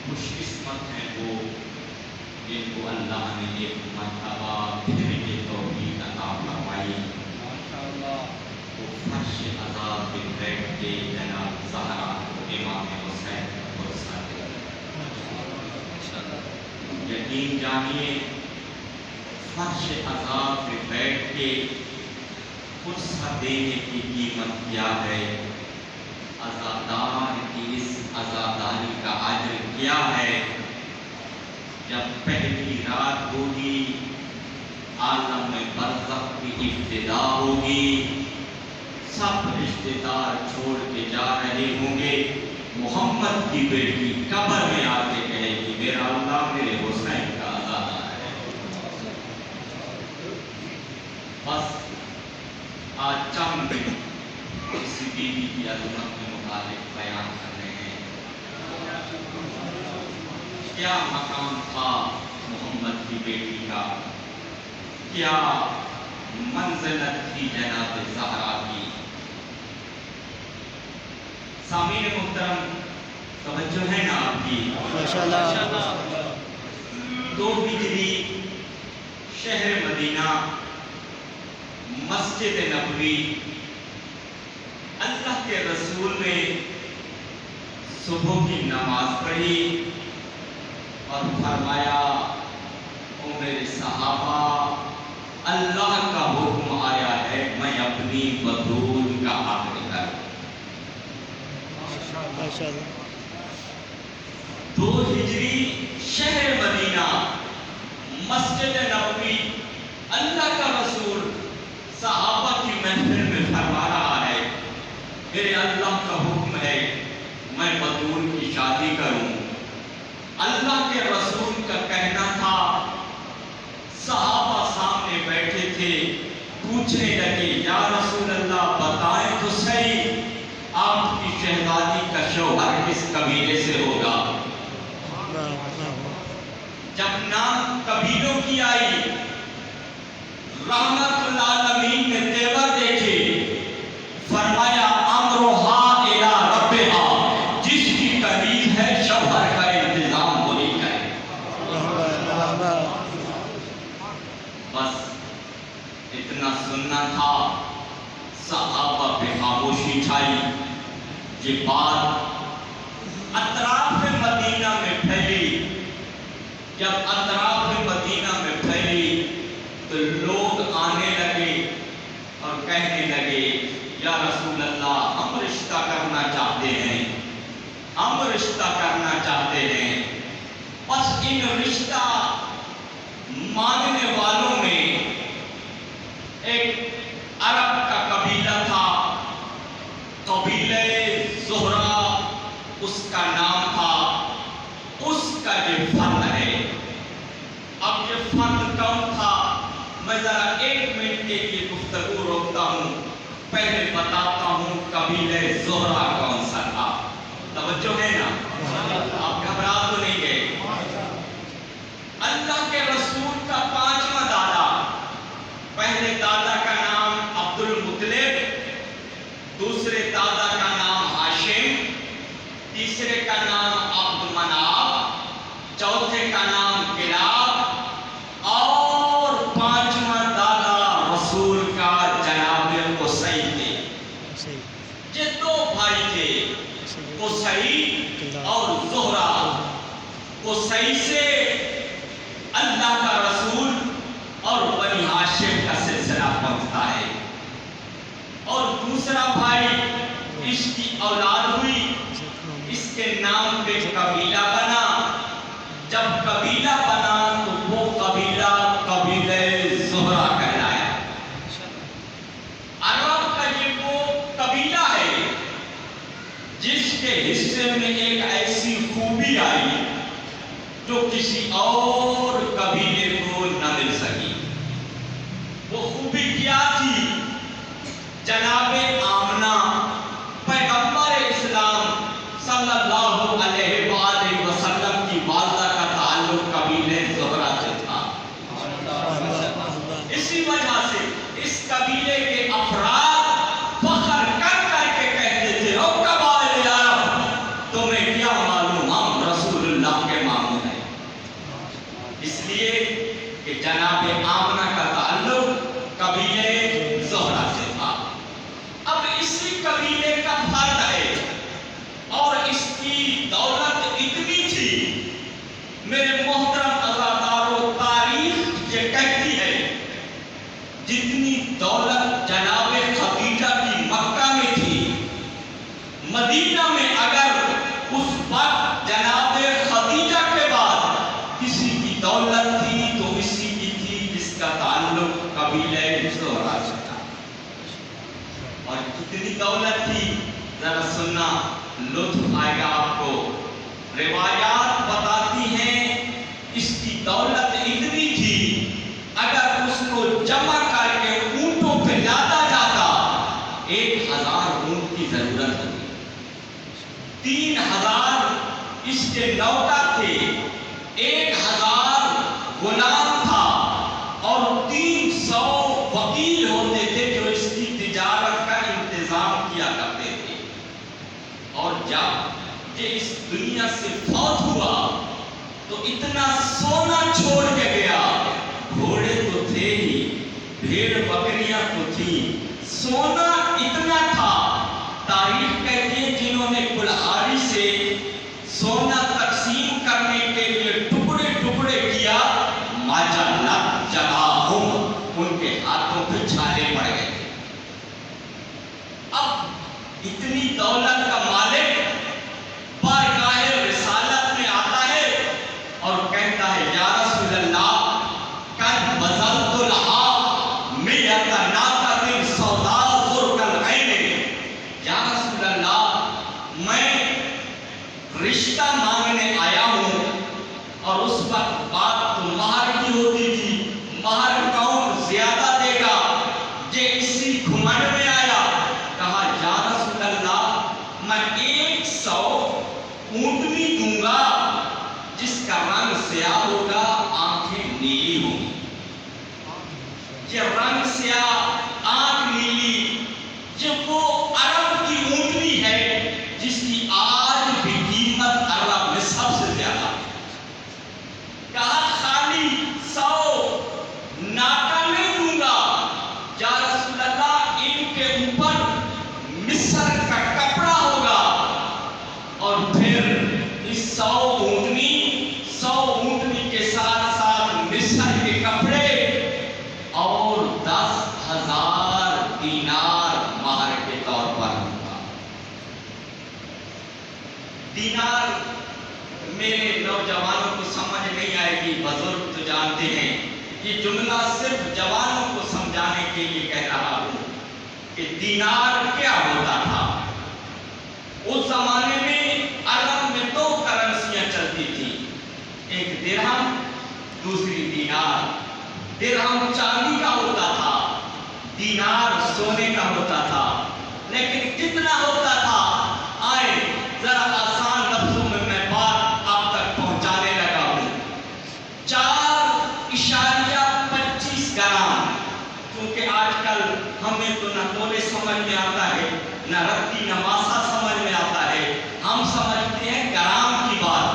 خوش قسمت ہیں وہ جن کو اللہ نے ایک مرتبہ پھرنے کی توفیق عطا فرمائی. وہ فرش عذاب پہ بیٹھ کے جناب زہرا کو امام حسین کو پرسا دے. یقین جانیے فرش عذاب پہ بیٹھ کے فرصت دینے کی قیمت کیا ہے، عزادار کی اس عزاداری کا اجر کیا ہے. جب پہلی رات ہوگی عالم برزخ کی ابتدا ہوگی، سب رشتہ دار چھوڑ کے جا رہے ہوں گے. محمد کی بیٹی قبر میں آ کے کہے گی میرا اللہ میرے حسین کا عزادار ہے. بس آج چند کسی بیوی کی عظمت کے متعلق بیان کر رہے ہیں. کیا مقام تھا محمد کی بیٹی کا، کیا منزلت تھی جناب زہرا کی. سامعین محترم توجہ ہے نا آپ کی؟ ماشاءاللہ. 2 ہجری شہر مدینہ مسجد نبوی اللہ کے رسول نے صبح کی نماز پڑھی اور فرمایا او میرے صحابہ اللہ کا حکم آیا ہے میں اپنی بطول کا حق ادا کروں. 2 ہجری شہر مدینہ مسجد نبوی اللہ کا رسول صحابہ کی محفل میں فرما رہا ہے میرے اللہ کا حکم ہے میں بطول کی شادی کروں. اللہ کے رسول کا کہنا تھا، صحابہ سامنے بیٹھے تھے پوچھنے لگے یا رسول اللہ بتائیں تو صحیح آپ کی شہزادی کا شوہر کس قبیلے سے ہوگا. جب نام قبیلوں کی آئی رحمت العالمین نے تیور دیکھے فرمایا امرھا الی ربھا، جس کی قریب ہے شوہر کا انتظام وہی کرے. بس اتنا سننا تھا. صحابہ پہ خاموشی چھائی. یہ بات اطراف مدینہ میں پھیلی. جب اطراف مدینہ میں پھیلی تو لوگ آنے لگے اور کہنے لگے یا رسول اللہ ہم رشتہ کرنا چاہتے ہیں، ہم رشتہ کرنا چاہتے ہیں. بس ان رشتہ مانگنے والوں میں ایک عرب کا قبیلہ تھا، قبیلہ زہرا اس کا نام تھا. اس کا یہ فرد ہے. اب یہ فرد کون تھا میں ذرا 1 منٹ کے لیے گفتگو روکتا ہوں. پہلے بتاتا ہوں قبیلہ زہرا کون سا تھا. توجہ ہے نا؟ آپ گھبرا تو نہیں گئے. اللہ کے رسول کا 5واں دادا، پہلے دادا کا نام عبد المطلب، دوسرے دادا کا نام ہاشم، تیسرے کا نام عبد مناف، چوتھے کا نام کلاب اور 5واں دادا رسول کا جناب قصی تھے. یہ 2 بھائی تھے قصی اور زہرا. قصی سے اللہ کا رسول اور بنی ہاشم کا سلسلہ پہنچتا ہے. اور دوسرا بھائی اس کی اولاد ہوئی، اس کے نام پہ قبیلہ بنا. جب قبیلہ بنا تو وہ قبیلہ قبیلہ زہرا کہلایا. عرب کا یہ وہ قبیلہ ہے جس کے حصے میں ایک ایسی خوبی آئی جو کسی اور قبیلے کو نہ مل سکی. وہ خوبی کیا تھی؟ جناب اور کتنی دولت تھی ذرا سننا لطف آئے گا آپ کو. روایات بتاتی ہیں اس کی دولت اتنی تھی اگر اس کو جمع کر کے اونٹوں پہ لادا جاتا 1000 اونٹ کی ضرورت ہوتی. 3000 اس کے نوکر تھے, 1000 غلام تھا اور 300 وکیل ہوتے تھے جو اس کی تجارت کا انتظام کیا کرتے تھے. اور جب یہ اس دنیا سے فوت ہوا تو اتنا سونا چھوڑ کے گیا. گھوڑے تو تھے ہی, بھیڑ بکریاں تو تھیں, سونا اتنا تھا. تاریخ کہتی ہے جنہوں نے کلہاڑی سے سونا تقسیم کرنے کے لیے ٹکڑے ٹکڑے کیا, ماجاللہ جگاہم, ان کے ہاتھوں پہ چھالے پڑ گئے تھے. اب اتنی دولت کا مالک بارگاہ رسالت میں آتا ہے اور کہتا ہے یا رسول اللہ قد بذلت لها مئۃ ناقۃ سوداء زرق العین. یا رسول اللہ میں رشتہ مانگنے آیا ہوں, اور اس وقت بات تو مہر کی ہوتی تھی, مہر کون زیادہ دے گا, یہ اسی گھمنڈ میں آیا. کہا یا رسول اللہ میں 100 اونٹنی دوں گا جس کا رنگ سیاہ ہوگا, آنکھیں نیلی ہوں گی. یہ رنگ سیاہ, آنکھ نیلی, یہ وہ عرب کی اونٹنی ہے جس کی آج بھی قیمت عرب میں سب سے زیادہ ہے. کہا خالی 100 ناکہ نہیں دوں گا, یا رسول اللہ ان کے اوپر مصر کا کپڑا ہوگا, اور پھر اس 100 اونٹنی کے ساتھ ساتھ مصر کے کپڑے اور 10,000 دینار مہر کے طور پر ہوگا. دینار میرے نوجوانوں کو سمجھ نہیں آئے گی, بزرگ تو جانتے ہیں. یہ جملہ صرف جوانوں کو سمجھانے کے لیے کہہ رہا ہوں کہ دینار کیا ہوتا تھا. اس زمانے میں عرب میں 2 کرنسیاں چلتی تھیں, ایک درہم, دوسری دینار. درہم چاندی کا ہوتا تھا, دینار سونے کا ہوتا تھا. لیکن کتنا ہوتا تھا, آئے ذرا آسان لفظوں میں بات آپ تک پہنچانے لگا ہوں. 4.25 گرام. کیونکہ آج کل ہمیں تو نہ تولے سمجھ میں آتا ہے, نہ رتی نہ ماسا سمجھ میں آتا ہے, ہم سمجھتے ہیں گرام کی بات.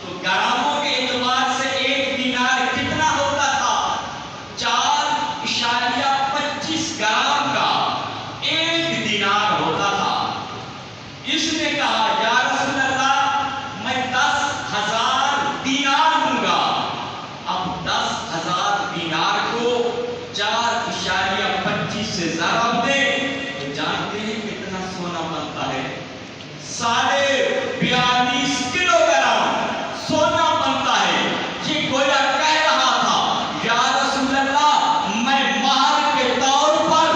تو گراموں کے اعتبار سے ایک دینار کتنا ہوتا تھا, 4.25 گرام کا ایک دینار ہوتا تھا. اس نے کہا یا رسول اللہ میں 10,000 دینار دوں گا. اب 10,000 دینار کو 4.25 سے ضرب دے تو جانتے ہیں کتنا سونا بنتا ہے, 42.5 کلو گرام سونا بنتا ہے. یہ گویا کہہ رہا تھا یا رسول اللہ میں مہر کے طور پر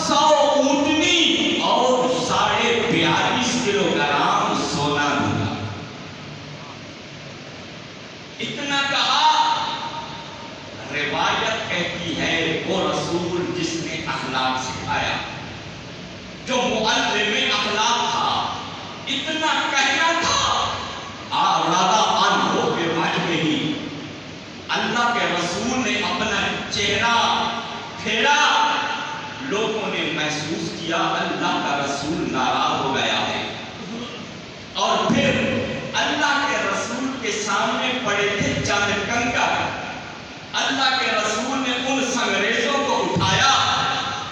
100 اونٹنی اور 42.5 کلو گرام سونا دوں گا. اتنا کہا. روایت کہتی ہے وہ رسول جس نے اخلاق سکھایا, جو معلم اخلاق تھا, اتنا کہنا تھا آرادہ ان ہو کے وجہ ہی. اللہ کے رسول نے اپنا چہرہ پھیرا, لوگوں نے محسوس کیا اللہ کا رسول ناراض ہو گیا ہے. اور پھر اللہ کے رسول کے سامنے پڑے تھے چند کنکر. اللہ کے رسول نے ان سنگریزوں کو اٹھایا.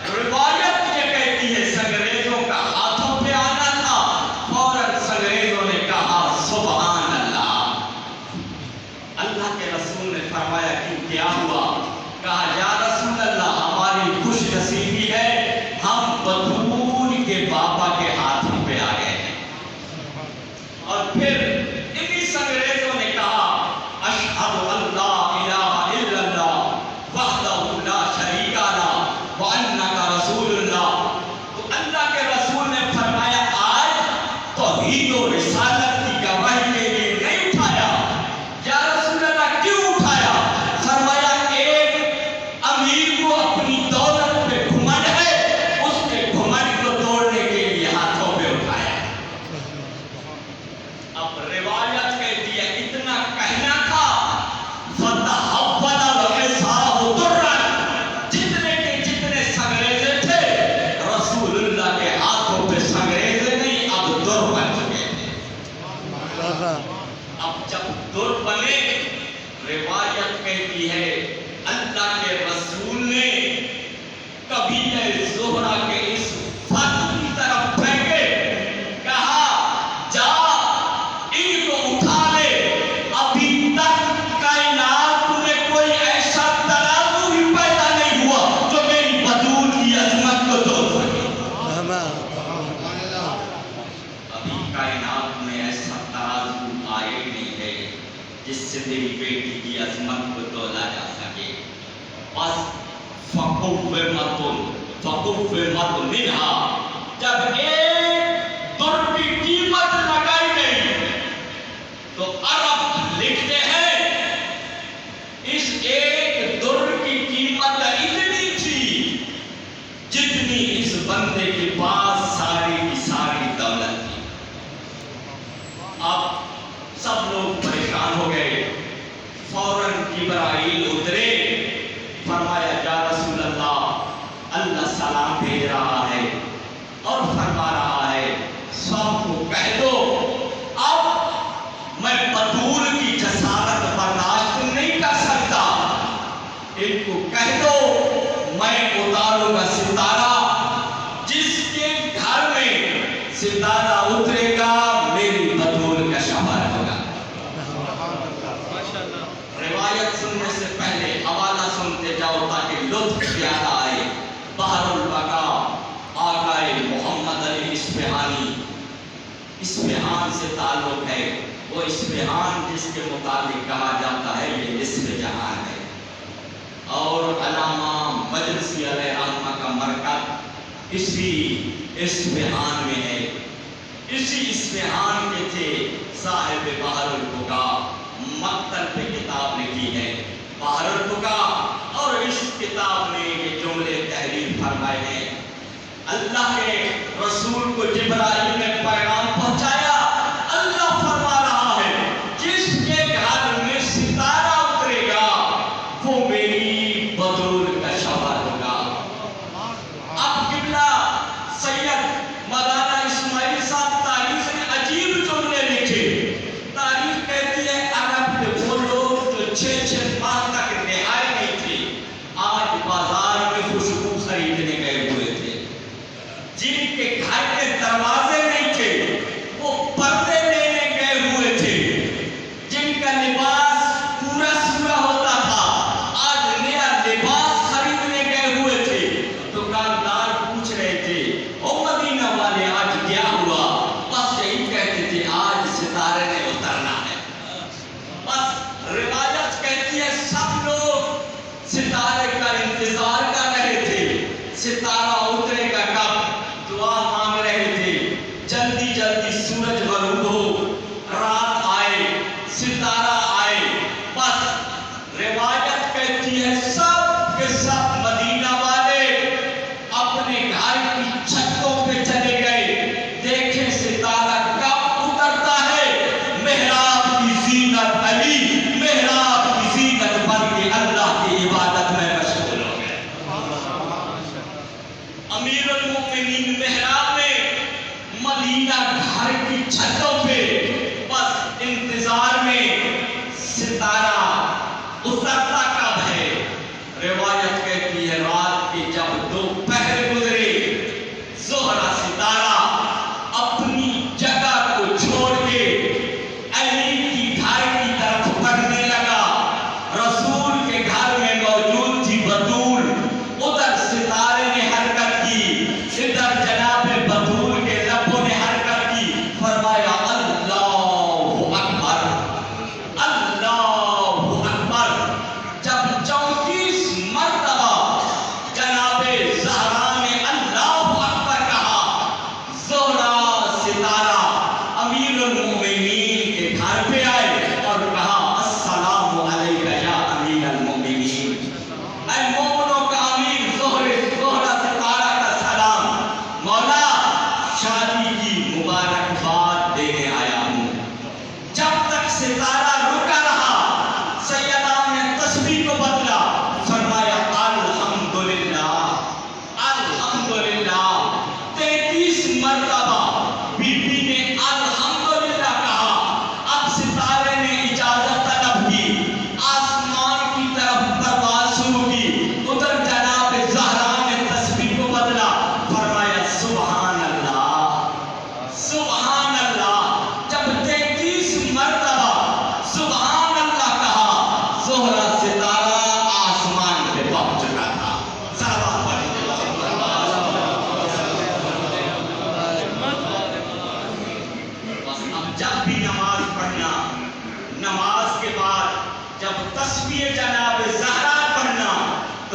روایت یہ کہتی ہے سنگریزوں کا ہاتھوں پہ آنا تھا, فوراً سنگریزوں نے کہا سبحان اللہ. اللہ کے رسول نے فرمایا کہ کیا ہوا. کہا یا رسول اللہ ہماری خوش نصیبی ہے, ہم بطول کے بابا کے ہاتھ سے تیری بیٹی کی عظمت کو تولا جا سکے. بس فَقُفِّ مِنْهَا جب ایک در کی قیمت لگائی گئی تو عرب لکھتے ہیں اس ایک در کی قیمت اتنی تھی جتنی اس بندے کے پاس ساری کی ساری دولت تھی. اب سب لوگ پریشان ہو گئے. فوراً جبرائیل اترے. فرمایا یا رسول اللہ اللہ سلام بھیج رہا ہے اور فرما رہا ہے سب کو کہہ دو اب میں بطول کی جسارت برداشت نہیں کر سکتا. ان کو کہہ دو میں اتاروں گا ستارہ. جس کے گھر میں ستارہ اترے گا میری بطول کا شوہر ہوگا. روایت سننے سے پہلے حوالہ سنتے جاؤ تاکہ لطف زیادہ آئے. بحر البقا آقائے محمد علی اصفہانی، اصفہان سے تعلق ہے. وہ اصفہان جس کے متعلق کہا جاتا ہے یہ نصف جہان ہے. اور علامہ مجلسی علیہ رحمہ کا مرکز اسی اصفہان میں ہے. اسی اصفہان کے تھے صاحب بحر البقا. مقتل پہ کتاب لکھی ہے بحر البقا اور اس کتاب میں یہ جملے تحریر فرمائے ہیں. اللہ کے رسول کو جبرائیل نے پیغام پہنچایا. اللہ فرما رہا ہے جس کے گھر میں ستارہ اترے گا وہ میری بطول کا شوہر ہوگا. اب قبلہ سید مولانا اسماعیل صاحب تاریخ میں عجیب جملے لکھے. تاریخ کہتی ہے عرب کے وہ لوگ جو 6 ماہ تک نہائے نہیں تھے آج بازار میں خوشبو خریدنے گئے ہوئے تھے. جن کے گھر کے دروازے نہیں تھے وہ پردے لینے گئے ہوئے تھے. جن کا لباس پورا سورا ہوتا تھا آج نیا لباس خریدنے گئے ہوئے تھے. دکاندار پوچھ رہے تھے او مدینہ والے آج کیا ہوا؟ بس یہی کہتے تھے آج ستارے نے اترنا ہے. بس روایت کہتی ہے سب لوگ ستارے کا انتظار کر رہے تھے. ستارہ اترے گا کب؟ دعا مانگ رہے تھے جلدی جلدی سورج غروب ہو، رات آئے، ستارہ آئے. بس روایت کہتی ہے سب کے سب مدینہ والے اپنے گھر کی چھتوں پہ چلے گئے. دیکھیں ستارہ کب اترتا ہے. محراب کی زینت علی، محراب کی زینت بن کے اللہ کی عبادت میں مشغول ہو گئے. امیر المومنین محراب میں، مدینہ گھر کی چھتوں پہ بس انتظار میں ستارہ اترتا کب ہے. روایت کہتی ہے رات کے جب 2 پہر گزرے زہرا ستارہ اپنی جگہ کو چھوڑ کے علی کی گھر کی طرف بڑھنے لگا. رسول کے گھر میں موجود تھی بطول. ادھر ستارے نے حرکت کی، ادھر جناب بطول کے لبوں نے حرکت کی. فرمایا اللہ اکبر اللہ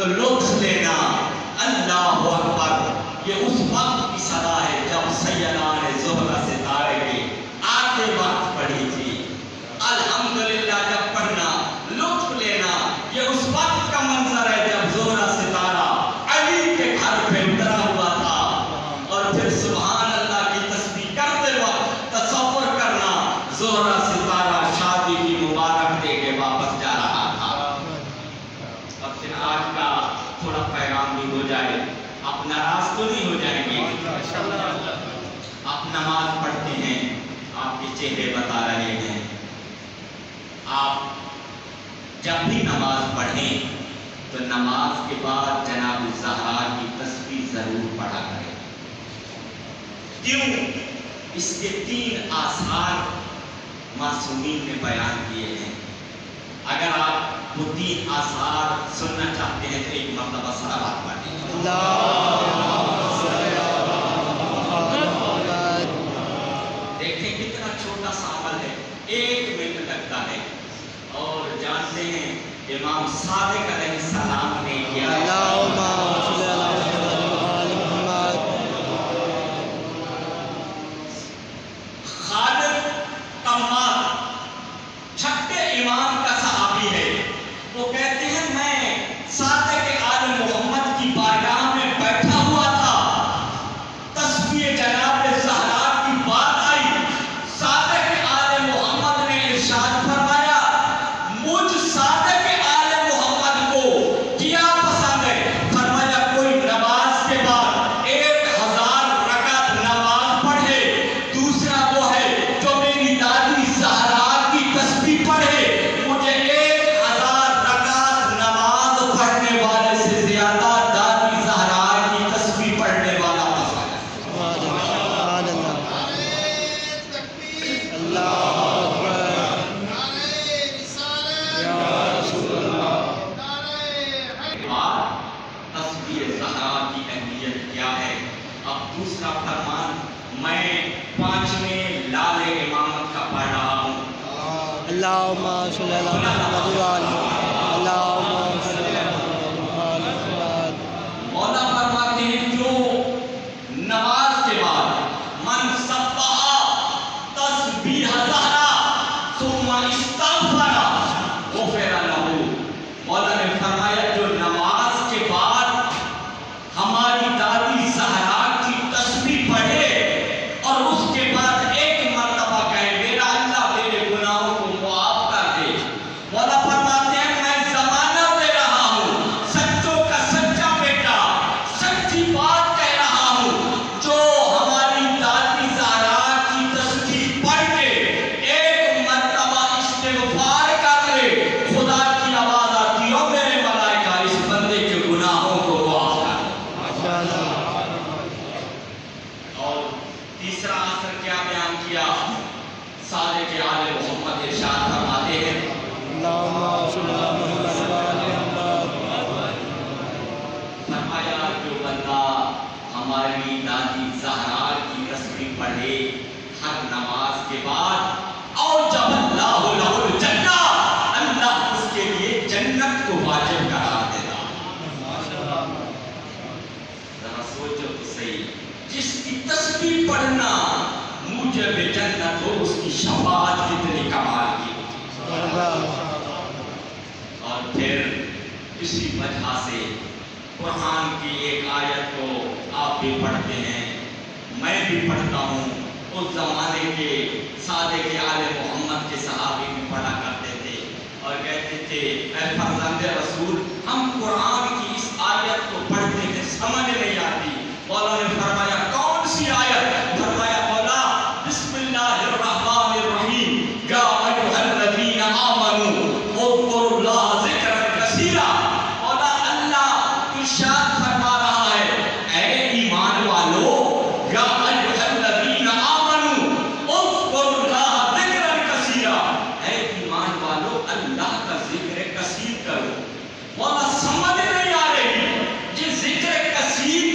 تو لطف لینا۔ اللہ اکبر، یہ اس وقت کی صدا ہے جب سیدہ نے زہرہ ستارے کے آتے وقت پڑھی تھی۔ الحمدللہ جب پڑھنا، لطف لینا، یہ اس وقت کا منظر ہے جب زہرہ ستارہ علی کے گھر پہ اترا ہوا تھا، اور پھر سبحان اللہ کی تسبیح کرتے وقت تصور کرنا زہرہ ستارہ شادی کی مبارک دے کے واپس جا رہا تھا۔ اور پھر آج کا تھوڑا پیغام بھی ہو جائے، آپ ناراض تو نہیں ہو جائیں گے؟ آپ نماز پڑھتے ہیں، آپ کے چہرے بتا رہے ہیں، آپ جب بھی نماز پڑھیں تو نماز کے بعد جناب زہرا کی تسبیح ضرور پڑھا کریں۔ کیوں؟ اس کے 3 آثار معصومین نے بیان کیے ہیں۔ اگر آپ وہ 3 آثار سننا چاہتے ہیں تو ایک مرتبہ صلوات پڑھیں۔ دیکھیں کتنا چھوٹا سا عمل ہے، 1 منٹ لگتا ہے، اور جانتے ہیں امام صادق علیہ السلام نے کیا خالد قمار چھٹے امام کا صحابی ہے، وہ کہتے ہیں میں صادق آل محمد کی بارگاہ میں بیٹھا ہوا تھا، تسبیح جناب زہرا کی بات آئی، صادق آل محمد نے ارشاد فرمایا مجھ صادق آل محمد کو کیا پسند ہے؟ فرمایا کوئی نماز کے بعد 1000 رکعت نماز پڑھے، دوسرا وہ ہے جو میری دادی زہرا کی تسبیح پڑھے، مجھے 1000 رکعت نماز پڑھنے والے سے زیادہ دادی زہرا کی تسبیح پڑھنے والا پسند ہے۔ تسبیح زہرا کی اہمیت کیا ہے؟ اب دوسرا فرمان میں 5ویں لال امامت کا پڑھ رہا ہوں۔ اللہم صلی علی محمد اللہم صلی علی محمد۔ مولا فرماتے ہیں جو نماز کے بعد من سبح تسبیح زہرا ثم استغفر غفر لہ، مولا نے فرمایا جو نماز کے بعد ہماری دادی زہرا کی تسبیح پڑھے اور اس کے بعد 1 مرتبہ کہے میرا اللہ میرے گناہوں کو معاف کر دے، مولا فرماتے ہیں میں زمانہ دے رہا ہوں، سچوں کا سچا بیٹا سچی بات کہہ رہا ہوں، جو ہماری دادی زہرا کی تسبیح پڑھ کے 1 مرتبہ استغفار کر لے، خدا کی آواز آتی ہو میرے ملائکہ اس بندے کے گناہوں کو معاف کر دے۔ اور تیسرا اثر کیا بیان کیا؟ صادق آل محمد ارشاد فرماتے ہیں اللہم صلی علی محمد۔ فرمایا جو بندہ ہماری دادی زہرا کی تسبیح پڑھے ہر نماز کے بعد اوجب اللہ لہ الجنہ، اللہ اس کے لیے جنت کو واجب قرار دیتا۔ ذرا سوچو تو صحیح، جس کی تسبیح پڑھنا موجب جنت ہو اس کی شفاعت کتنی کمال کی ہوتی۔ اور پھر اسی وجہ سے قرآن کی ایک آیت کو آپ بھی پڑھتے ہیں، میں بھی پڑھتا ہوں، اس زمانے کے صادق آل محمد کے صحابی بھی پڑھا کرتے تھے اور کہتے تھے اے فرزند رسول ہم قرآن کی اس آیت کو پڑھتے ہیں سمجھ نہیں آتی، مولا نے فرمایا کون سی آیت؟ فرمایا مولا بسم اللہ الرحمن الرحیم یا ایھا الذین آمنوا اذکروا اللہ ذکرا کثیرا، مولا اللہ ارشاد فرما رہا ہے اے ایمان والو یا ایھا الذین آمنوا اذکروا اللہ ذکرا کثیرا، اے ایمان والو اللہ کا ذکر کثیر کرو۔ مولا سمجھ نہیں آ رہی یہ ذکر کثیر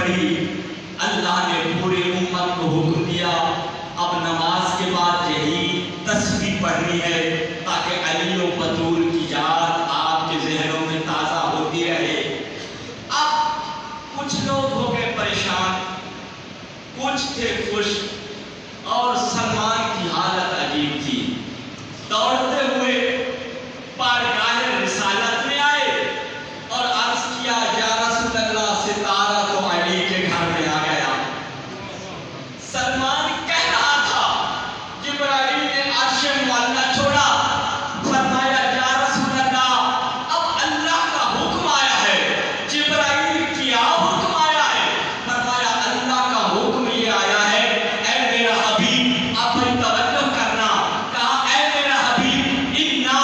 پڑھی. اللہ نے پورے امت کو حکم دیا اب نماز کے بعد یہی تسبیح پڑھنی ہے تاکہ علی و بطول کی یاد آپ کے ذہنوں میں تازہ ہوتی رہے. اب کچھ لوگ ہو گئے پریشان، کچھ تھے خوش، اور سلمان کی حالت عجیب تھی. دوڑتے ہوئے بارگاہ رسالت میں آئے اور عرض کیا یا رسول اللہ، ستارہ تو علی کے گھر میں آ گیا. سلمان کہہ رہا تھا جبرائیل نے عرش معلیٰ چھوڑا، فرمایا یا رسول اللہ اب اللہ کا حکم آیا ہے. جبرائیل کیا حکم آیا ہے؟ فرمایا اللہ کا حکم یہ آیا ہے اے میرا حبیب، اپنی توجہ کرنا. کہا اے میرا حبیب انا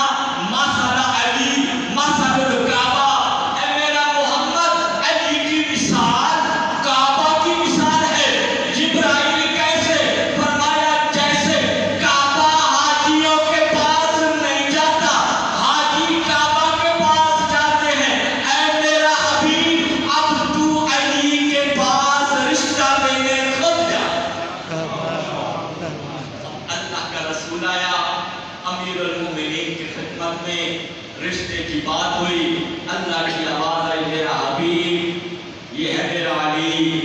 مثل علی مثل الکعبہ، اے میرا محمد علی کی مثال کعبہ کی مثال ہے. جبرائیل کیسے؟ فرمایا جیسے کعبہ حاجیوں کے پاس نہیں جاتا، حاجی کعبہ کے پاس جاتے ہیں. اے میرا حبیب اب تو علی کے پاس رشتہ لینے خود جا. اللہ کا رسول آیا، امیر المومنین کی خدمت میں رشتے کی بات ہوئی. اللہ کی آواز آئی میرا حبیب یہ ہے میرا علی،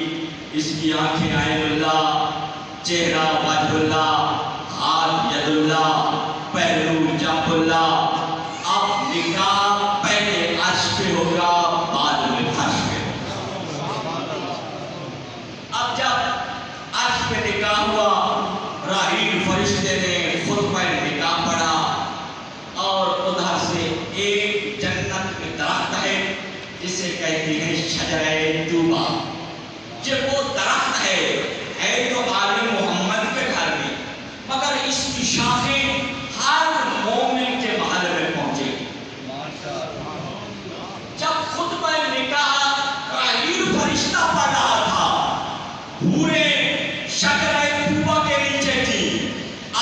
اس کی آنکھیں عین اللہ، چہرہ وجہ اللہ، ہاتھ ید اللہ، پہلو جنب اللہ. اب نکاح پہلے عرش پہ ہوگا بعد میں فرش پہ. اب جب عرش پہ نکاح ہوا، راحیل فرشتے نے خطبہ نکاح پڑھا اور ادھر سے ایک جنت میں درخت ہے جسے کہتے ہیں شجرہ طوبہ. جب وہ درخت ہے تو آل محمد کے گھر میں، مگر اس کی شاخیں ہر مومن کے محل میں پہنچے گی. جب خطبہ نکاح راحیل فرشتہ پڑھ رہا تھا، پورے شجرہ طوبہ کے نیچے تھی.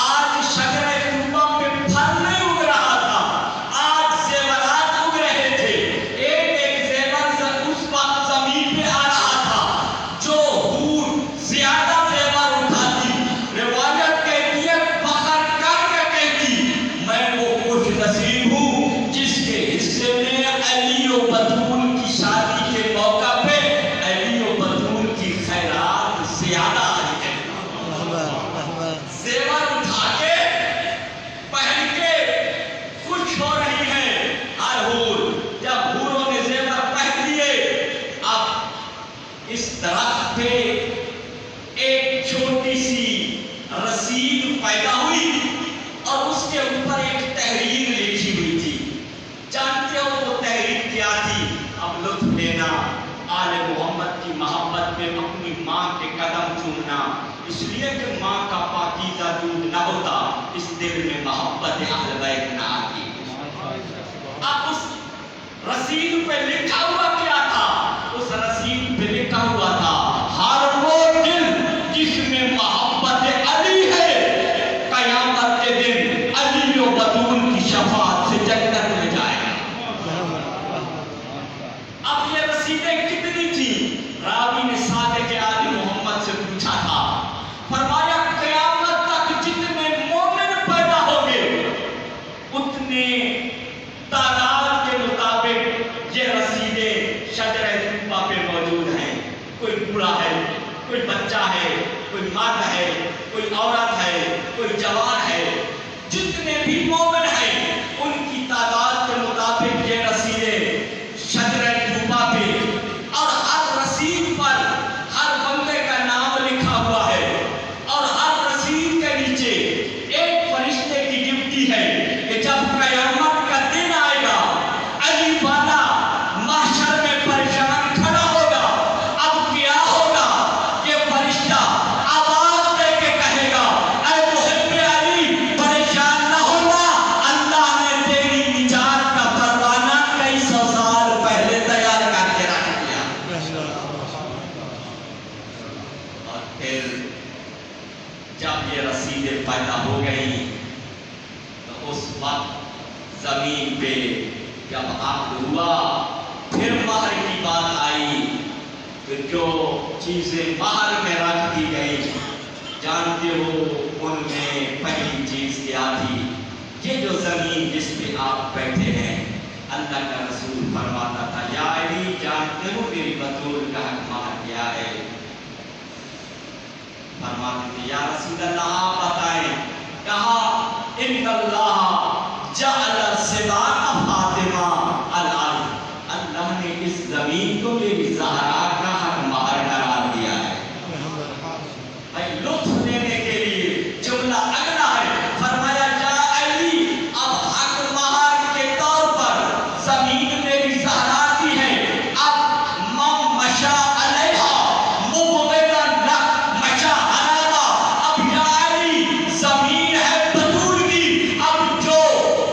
آج شجرہ طوبہ پہ پھل نہیں اگ رہا تھا، آج زیورات اگ رہے تھے. ایک ایک زیور اس وقت زمین پہ آ رہا تھا. جو حور زیادہ زیور اٹھاتی، روایت کہتی ہے فخر کر کے کہتی میں وہ خوش نصیب ہوں جس کے حصے میں علی و بطول کی شادی کے موقع پہ علی و بطول کی خیرات زیادہ آئی ہے. زیور اٹھا کے پہن کے خوش ہو رہی ہے ہر حور. جب حوروں نے زیور پہن لیے، اب اس درخت پہ ایک چھوٹی سی رسید پیدا ہوئی اور اس کے اوپر ایک تحریر لکھی ہوئی تھی. جانتے ہو وہ تحریر کیا تھی؟ اب لطف لینا، آل محمد کی محبت میں اپنی ماں کے قدم چومنا، اس لیے کہ ماں کا پاکیزہ دودھ نہ ہوتا اس دل میں محبت اہل بیت نہ آتی. اب اس رسید پہ لکھا ہوا کیا تھا؟ اس رسید پہ لکھا ہوا تھا ہر وہ دل جس میں محبت علی ہے قیامت کے دن علی و بطول کی شفاعت سے جنت میں جائے گا. اب یہ رسیدیں کتنی تھیں؟ راوی نے صادق آل محمد سے پوچھا تھا، فرمایا قیامت تک جتنے مومن پیدا ہوں گے اتنے تعداد کے مطابق یہ رسیدیں شجرہ طوبہ پہ موجود ہیں. کوئی بوڑھا ہے، کوئی بچہ ہے، کوئی مرد ہے، کوئی عورت ہے، کوئی جوان ہے، جتنے بھی مومن ہیں ان کی تعداد کے مطابق یہ رسیدیں شجرہ طوبہ پہ، اور ہر رسید پر ہر بندے کا نام لکھا ہوا ہے اور ہر رسید کے نیچے ایک فرشتے کی ڈیوٹی ہے کہ جب قیامت کا دن آئے گا علی والا محشر میں پریشان کھڑا ہوگا. اب کیا ہوگا؟ یہ فرشتہ آواز دے کے کہے گا اے محب علی پریشان نہ ہونا، اللہ نے تیری نجات کا پروانہ کئی سو سال پہلے تیار کر کے رکھ دیا. اور پھر جب یہ رسیدیں پیدا ہو گئی تو اس وقت زمین پہ جب عقد ہوا پھر مہر کی بات آئی کہ جو چیزیں باہر میں رکھ دی گئی. جانتے ہو ان میں پہلی چیز کیا تھی؟ یہ جو زمین جس پہ آپ بیٹھے ہیں، اللہ کا رسول فرماتا تھا یا علی جانتے ہو میری بطول کا حق مہر کیا ہے؟ فرماتے تھے یا رسول اللہ آپ بتائیں. کہا ان اللہ جعل صداق فاطمہ الارض، اللہ نے اس زمین کو میری زہرا کا حق مہر قرار دیا ہے. بھائی لطف لینے کے لیے جملہ اگلا ہے، فرمایا یا علی اب حق مہر کے طور پر زمین میری زہرا کی ہے. اب من مشا علیہا مبغضا لک مشا علیہا. اب یا علی زمین ہے بطول کی، اب جو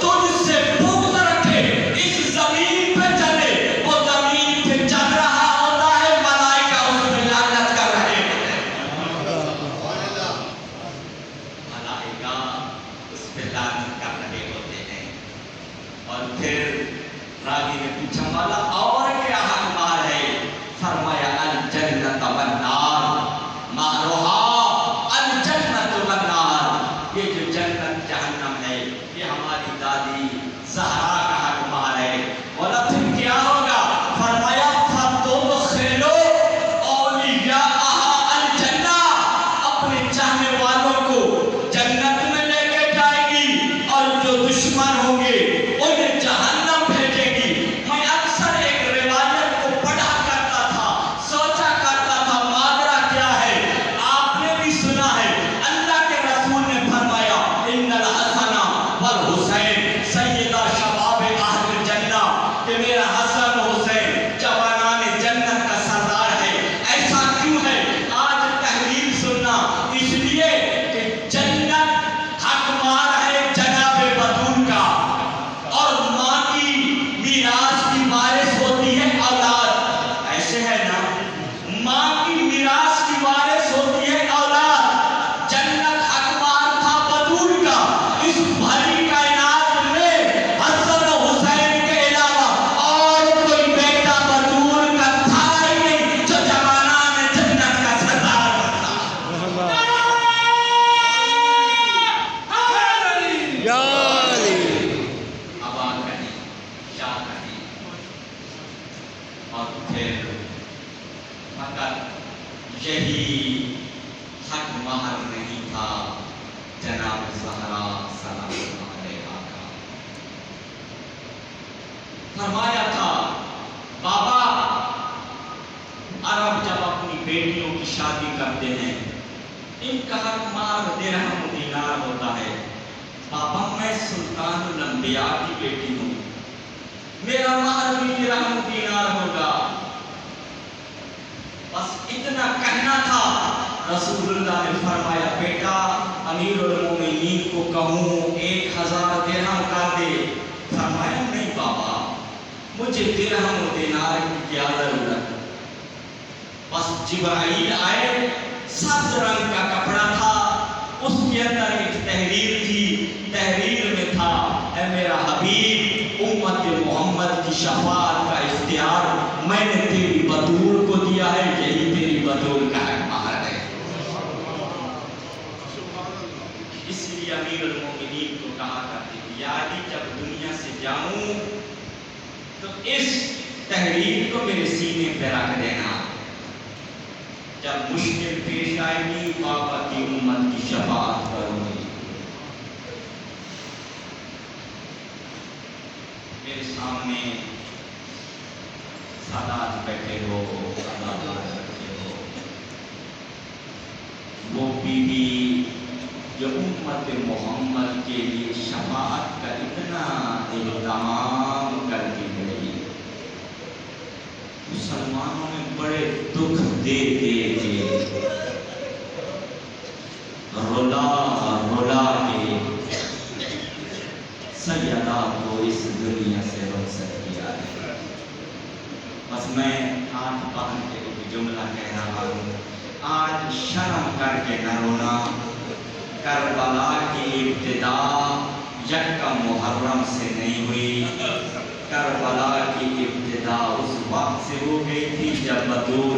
تجھ سے بغض رکھے اس زمین پہ چلے، وہ زمین پہ چل رہا ہوتا ہے، ملائکہ اس پہ لعنت کر رہے ہوتے ہیں. ملائکہ اس پہ لعنت کر رہے ہوتے ہیں. اور پھر راوی نے پوچھا مولا اور کیا حق مہر ہے؟ فرمایا الجنت والنار، مہرها الجنت والنار. یہ جو جنت جہنم ہے یہ ہماری دادی زہرا کا حق مہر ہے. مولا پھر کیا ہوگا؟ فرمایا فتدخلوا اولیاءها الجنہ، اپنے چاہنے والوں کو جنت میں لے کے جائے گی، اور جو دشمن ہوں گے انہیں جہنم بھیجے گی. میں اکثر ایک روایت کو پڑھا کرتا تھا، سوچا کرتا تھا ماجرا کیا ہے. آپ نے بھی سنا ہے اللہ کے رسول نے فرمایا ان الحسن والحسین سیدہ شباب اہل الجنہ، کہ میرا حسن حسین جوانان جنت کا سردار ہے. ایسا کیوں ہے؟ آج تحریر سننا اس لیے کہ جنت حق مہر ہے جناب بطول کا، اور ماں کی میراث کی وارث ہوتی ہے اولاد. ایسے ہے نا، ماں کی میراث کی وارث ہوتی ہے اولاد. جنت حق مہر تھا بطول کا. اس بھری کائنات میں حسن و حسین کے علاوہ اور کوئی بیٹا بطول کا تھا ہی نہیں جو جوانان جنت کا سردار بنتا. یا علی. ابا کہیں کیا کہیں. اور پھر فقط یہی حق مہر نہیں تھا جناب زہرا سلام اللہ علیہا کا. فرمایا تھا بابا عرب جب اپنی بیٹیوں کی شادی کرتے ہیں ان کا حق مہر درہم و دینار ہوتا ہے. بابا میں سلطان الانبیاء کی بیٹی ہوں، میرا مہر بھی درہم و دینار ہوگا. بس اتنا کہنا تھا. رسول اللہ نے فرمایا بیٹا امیر المومنین کو کہوں 1000 درہم کر دے. فرمایا نہیں بابا مجھے درہم و دینار کی کیا ضرورت. بس جبرائیل آئے، سبز رنگ کا کپڑا تھا، اس کے اندر ایک تحریر تھی. تحریر میں تھا اے میرا حبیب امت محمد کی شفاعت کا اختیار میں نے تیری بطول کو دیا ہے، یہی تیری بطول کا حق مہر ہے. اس لیے امیر المومنین کو کہا کرتے تھے یا علی جب دنیا سے جاؤں تو اس تحریر کو میرے سینے پہ رکھ دینا. جب مشکل پیش آئے گی بابا کی امت کی شفاعت کروں گی. میرے سامنے سادات بیٹھے ہو، سادات بیٹھے ہو، وہ بی بی جو امت محمد کے لیے شفاعت کا اتنا اہتمام کرتی گئی. مسلمانوں میں بڑے دکھ دے دے کے رولا رولا کے سیدہ کو اس دنیا سے رخصت کیا ہے. بس میں ہاتھ باندھ کے ایک جملہ کہہ رہا ہوں، آج شرم کر کے نہ رونا. کربلا کی ابتدا یکم محرم سے نہیں ہوئی. کربلا کی ابتدا اس وقت سے ہو گئی تھی جب بطول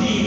3